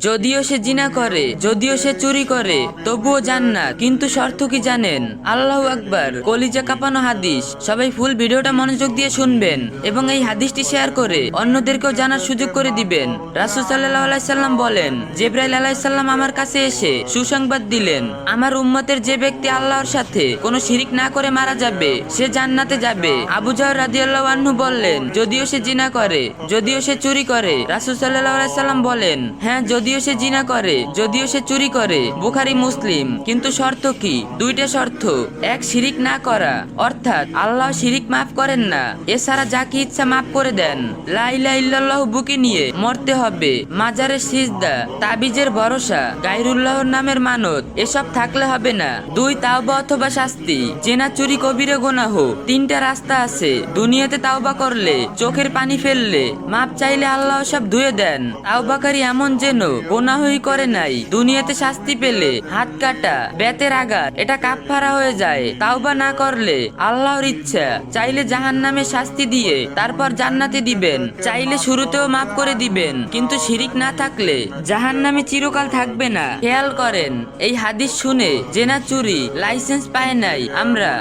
যদিও সে জিনা করে, যদিও সে চুরি করে, তবুও জান্নাত। কিন্তু শর্ত কি জানেন? আল্লাহু আকবার। কলিজা কাঁপানো হাদিস। সবাই ফুল ভিডিওটা মনোযোগ দিয়ে শুনবেন এবং এই হাদিসটি শেয়ার করে অন্যদেরকেও জানার সুযোগ করে দিবেন। রাসূল সাল্লাল্লাহু আলাইহি সাল্লাম বলেন, জিবরাইল আলাইহিস সালাম আমার কাছে এসে সুসংবাদ দিলেন, আমার উম্মতের যে ব্যক্তি আল্লাহর সাথে কোনো শিরিক না করে মারা যাবে সে জান্নাতে যাবে। আবু যর রাদিয়াল্লাহু আনহু বললেন, যদিও সে জিনা করে, যদিও সে চুরি করে। রাসূল সাল্লাল্লাহু আলাইহি সাল্লাম বলেন, হ্যাঁ, যদিও সে জিনা করে, যদিও সে চুরি করে। বুখারী মুসলিম। কিন্তু শর্ত কি? দুইটা শর্ত। এক, শিরিক না করা, অর্থাৎ আল্লাহ শিরিক মাফ করেন না, এছাড়া যাকে ইচ্ছা মাফ করে দেন। লা ইলাহা ইল্লাল্লাহ বুকে নিয়ে মরতে হবে। মাজারের সিজদা, তাবিজের ভরসা, গায়রুল্লাহর নামের মানত এসব থাকলে হবে না। দুই, তাওবা অথবা শাস্তি। জেনা, চুরি কবিরা গুনাহ। তিনটা রাস্তা আছে। দুনিয়াতে তাওবা করলে, চোখের পানি ফেললে, মাপ চাইলে আল্লাহ সব ধুয়ে দেন। তাওবাকারী এমন যেন গুনাহই করে নাই, দুনিয়াতে শাস্তি পেলে হাত কাটা, বেতের আঘাত, এটা কাফফারা হয়ে যায়। তাওবা না করলে আল্লাহর ইচ্ছা, চাইলে জাহান্নামে শাস্তি দিয়ে তারপর জান্নাতে দিবেন, চাইলে শুরুতেও মাফ করে দিবেন। কিন্তু শিরিক না থাকলে জাহান্নামে চিরকাল থাকবে না। খেয়াল করেন, এই হাদিস শুনে জেনা, চুরি লাইসেন্স পায় নাই আমরা।